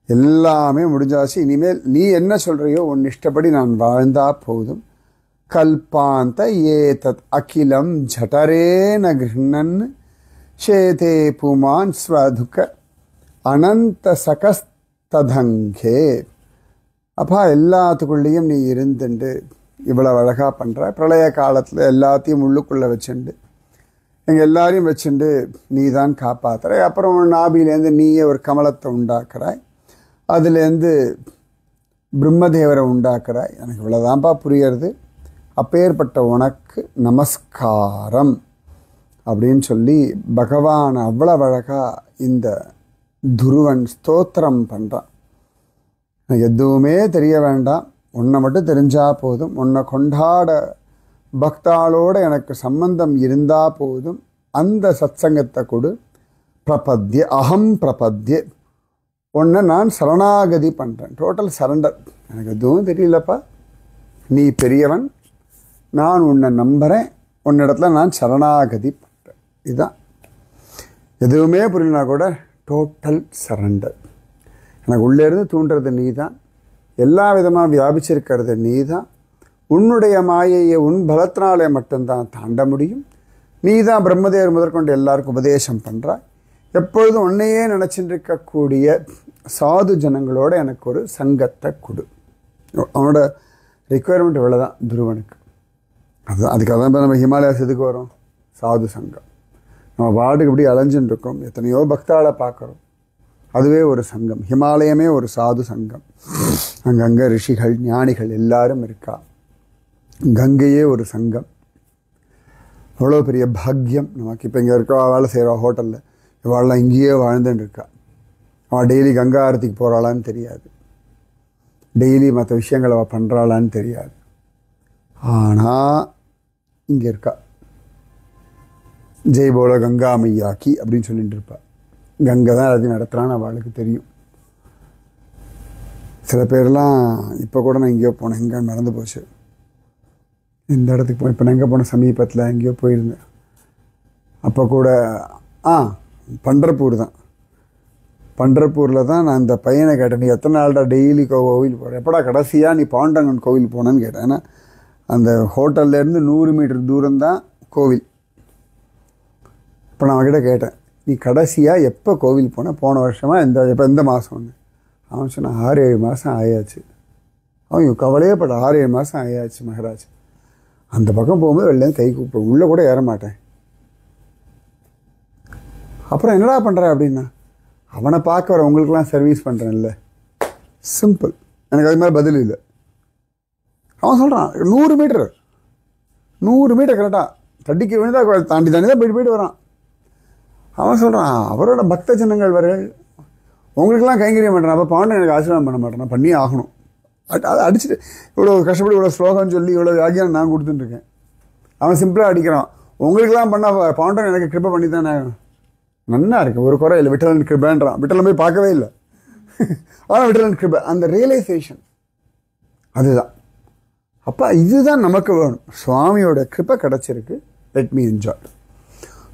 எல்லாமே முடிஞ்சாச்சு. இனிமேல் நீ என்ன சொல்கிறியோ உன் இஷ்டப்படி நான் வாழ்ந்தா போதும். கல்பாந்த ஏதத் அகிலம் ஜடரேன கிருண்ணன் சேதே புமான் ஸ்வதுக அனந்த சகஸ்ததங்கே. அப்பா எல்லாத்துக்குள்ளேயும் நீ இருந்துண்டு இவ்வளோ அழகாக பண்ணுற. பிரளய காலத்தில் எல்லாத்தையும் உள்ளுக்குள்ளே வச்சுண்டு எங்கள் எல்லாரையும் வச்சுண்டு நீ தான் காப்பாற்றுற. அப்புறம் நாபிலேருந்து நீயே ஒரு கமலத்தை உண்டாக்குறாய், அதுலேருந்து பிரம்மதேவரை உண்டாக்குறாய். எனக்கு இவ்வளோதான்ப்பா புரியறது. அப்பேற்பட்ட உனக்கு நமஸ்காரம் அப்படின்னு சொல்லி பகவான் அவ்வளோ அழகாக இந்த துருவன் ஸ்தோத்திரம் பண்ணுறான். எதுவுமே தெரிய வேண்டாம், உன்னை மட்டும் தெரிஞ்சால் போதும். உன்னை கொண்டாட பக்தாளோடு எனக்கு சம்பந்தம் இருந்தால் போதும். அந்த சத்சங்கத்தை கொடு. பிரபத்ய அகம் பிரபத்ய, உன்னை நான் சரணாகதி பண்ணுறேன். Total surrender. எனக்கு எதுவும் தெரியலப்பா, நீ பெரியவன், நான் உன்னை நம்புகிறேன், உன்னிடத்துல நான் சரணாகதி பண்ணுறேன். இதுதான். எதுவுமே புரியலனா கூட டோட்டல் சரண்டர். எனக்கு உள்ளேருந்து தூண்டுறது நீ தான், எல்லா விதமாக வியாபிச்சிருக்கிறது நீ தான். உன்னுடைய மாயையை உன் பலத்தினாலே மட்டும்தான் தாண்ட முடியும். நீ தான் பிரம்மதேவர் முதற்கொண்டு எல்லாருக்கும் உபதேசம் பண்ணுறாய். எப்பொழுதும் உன்னையே நினச்சிட்டு இருக்கக்கூடிய சாது ஜனங்களோட எனக்கு ஒரு சங்கத்தை கொடு. அவனோட ரிக்குவயர்மெண்ட் இவ்வளோதான் துருவனுக்கு. அதுக்காக தான் இப்போ நம்ம ஹிமாலயாஸ் எதுக்கு வரோம்? சாது சங்கம். நம்ம பாட்டுக்கு இப்படி அலைஞ்சுட்டு இருக்கோம், எத்தனையோ பக்தாளை பார்க்குறோம், அதுவே ஒரு சங்கம். ஹிமாலயமே ஒரு சாது சங்கம். அங்கங்கே ரிஷிகள் ஞானிகள் எல்லாரும் இருக்கா. கங்கையே ஒரு சங்கம். அவ்வளோ பெரிய பாக்கியம் நமக்கு. இப்போ இங்கே இருக்கா, வேலை செய்கிறா ஹோட்டலில், இவாளெலாம் இங்கேயே வாழ்ந்துட்டு இருக்கா. அவள் டெய்லி கங்கா ஆரத்திக்கு போகிறாளான்னு தெரியாது, டெய்லி மற்ற விஷயங்களை அவள் பண்ணுறாளான்னு தெரியாது. ஆனால் இங்கே இருக்கா. ஜெய் போல கங்கா மையாக்கி அப்படின்னு சொல்லிட்டு இருப்பாள். கங்கை தான் எல்லாத்தையும் நடத்துகிறான்னு அவளுக்கு தெரியும். சில பேர்லாம் இப்போ கூட நான் எங்கேயோ போனேன், எங்கே மறந்து போச்சு, இந்த இடத்துக்கு போய் இப்போ நான் எங்கே போனேன், சமீபத்தில் எங்கேயோ போயிருந்தேன். அப்போ கூட பண்டர்பூர் தான். பண்டர்பூரில் தான் நான் இந்த பையனை கேட்டேன், நீ எத்தனை நாள்டா டெய்லி கோவில் போகிறேன், எப்படா கடைசியாக நீ பாண்டங்கன் கோவில் போனேன்னு கேட்டேன். ஏன்னா அந்த ஹோட்டல்லேருந்து 100 மீட்டர் தூரம் தான் கோவில். இப்போ நான் அவன்கிட்ட கேட்டேன், நீ கடைசியாக எப்போ கோவில் போனேன், போன வருஷமாக எந்த மாதம் ஒன்று? அவன் சொன்னான் 6-7 மாதம் ஆயாச்சு. அவன் கவலையே பட 6-7 மாதம் ஆயாச்சு மகராஜ். அந்த பக்கம் போகும்போது வெளிலேருந்து கை கூப்பிடும், உள்ளே கூட ஏற மாட்டேன். அப்புறம் என்னடா பண்ணுற அப்படின்னா, அவனை பார்க்க வர உங்களுக்கெல்லாம் சர்வீஸ் பண்ணுறேன்ல, சிம்பிள். எனக்கு அது மாதிரி பதில் இல்லை. அவன் சொல்கிறான் 100 மீட்டர் கரெக்டாக தட்டிக்கு விழுந்தா தாண்டி தான் போயிட்டு வரான். அவன் சொல்கிறான், அவரோட பக்த ஜனங்கள் வர உங்களுக்கெல்லாம் கைங்கரியம் பண்ணுறான், அப்போ பாண்டன் எனக்கு ஆசீர்வாதம் பண்ண மாட்டேன், நான் பண்ணியே ஆகணும். அதை அடிச்சுட்டு இவ்வளோ கஷ்டப்பட்டு இவ்வளோ ஸ்லோகம்னு சொல்லி இவ்வளோ வியாக்கியானம் நான் கொடுத்துட்டுருக்கேன். அவன் சிம்பிளாக அடிக்கிறான், உங்களுக்கெல்லாம் பண்ணால் பாண்டன் எனக்கு கிருப்பை பண்ணி தானே. நன்னா இருக்குது, ஒரு குறை இல்லை, விட்டலன் கிருபேன்றான். விட்டலன் போய் பார்க்கவே இல்லை, ஆனால் விட்டலன் கிருபை, அந்த ரியலைசேஷன் அதுதான். அப்போ இதுதான் நமக்கு வேணும். சுவாமியோட கிருப்பை கிடச்சிருக்கு, let me enjoy.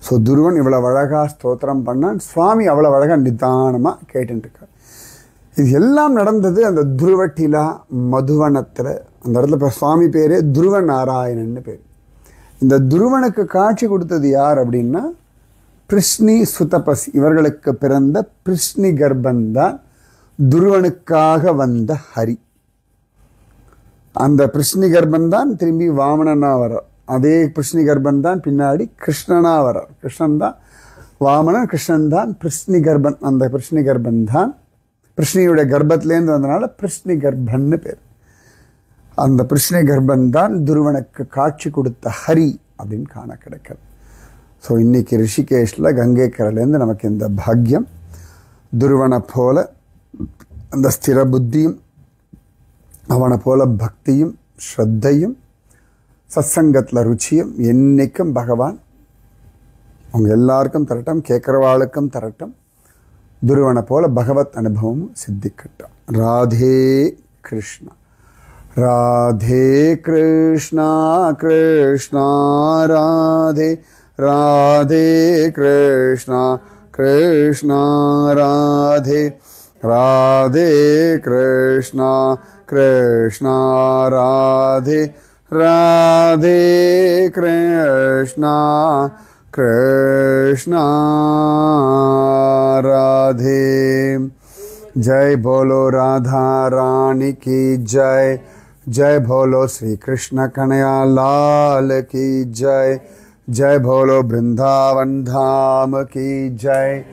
So Dhruvan இவ்வளோ அழகாக ஸ்தோத்திரம் பண்ணான், சுவாமி அவ்வளோ அழகாக நிதானமாக கேட்டுருக்கார். இது எல்லாம் நடந்தது அந்த துருவட்டிலா மதுவனத்தில். அந்த இடத்துல இப்போ சுவாமி பேர் துருவ நாராயணன்னு பேர். இந்த துருவனுக்கு காட்சி கொடுத்தது யார் அப்படின்னா பிருஷ்ணி சுதபஸ், இவர்களுக்கு பிறந்த பிருஷ்ணி கர்ப்பந்தான் துருவனுக்காக வந்த ஹரி. அந்த பிருஷ்ணி கர்ப்பந்தான் திரும்பி வாமனனா வரார். அதே பிருஷ்ணி கர்ப்பந்தான் பின்னாடி கிருஷ்ணனா வரார். கிருஷ்ணன் தான் வாமனன், கிருஷ்ணன் தான் பிருஷ்ணி கர்ப்பன். அந்த பிருஷ்ணி கர்ப்பன் தான் பிருஷ்ணியுடைய கர்ப்பத்திலேருந்து வந்தனால பிருஷ்ணி கர்ப்பன்னு பேர். அந்த பிருஷ்ணி கர்ப்பன் தான் துருவனுக்கு காட்சி கொடுத்த ஹரி அப்படின்னு காண கிடைக்கிறது. ஸோ இன்றைக்கி ரிஷிகேஷில் கங்கை கரையிலேருந்து நமக்கு இந்த பாக்கியம். துருவனை போல அந்த ஸ்திர புத்தியும், அவனை போல பக்தியும் ஸ்ரத்தையும் சத்சங்கத்தில் ருச்சியும் என்றைக்கும் பகவான் அவங்க எல்லாருக்கும் தரட்டும், கேட்குறவாளுக்கும் தரட்டும். துருவனை போல பகவத் அனுபவமும் சித்திக்கட்டும். ராதே கிருஷ்ணா, ராதே கிருஷ்ணா, கிருஷ்ணா ராதே, ராதே கிருஷ்ணா, கிருஷ்ணா ராதே, ராதே கிருஷ்ணா, கிருஷ்ணா ராதே, ராதே கிருஷ்ணா, கிருஷ்ணா ராதே. जय बोलो राधा रानी की जय, जय बोलो श्री कृष्ण कन्हैया लाल की जय, जय बोलो वृंदावन धाम की जय,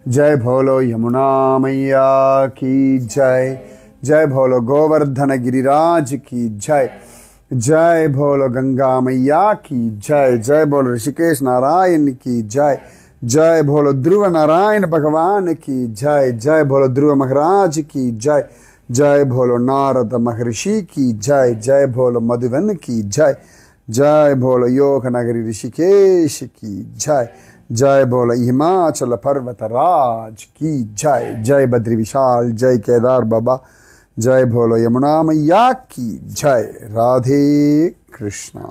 जय बोलो यमुना मैया की जय, जय बोलो गोवर्धन गिरिराज की जय, जय बोलो गंगा मैया की जय, जय बोलो ऋषिकेश नारायण की जय, जय बोलो ध्रुव नारायण भगवान की जय, जय बोलो ध्रुव महाराज की जय, जय बोलो नारद महर्षि की जय, जय बोलो मधुवन की जय, जय बोलो योग नगरी ऋषिकेश की जय, जय बोलो हिमाचल पर्वत राज की जय, जय बद्री विशाल, जय केदार बाबा, जय बोलो यमुना मैया की जय. राधे कृष्णा.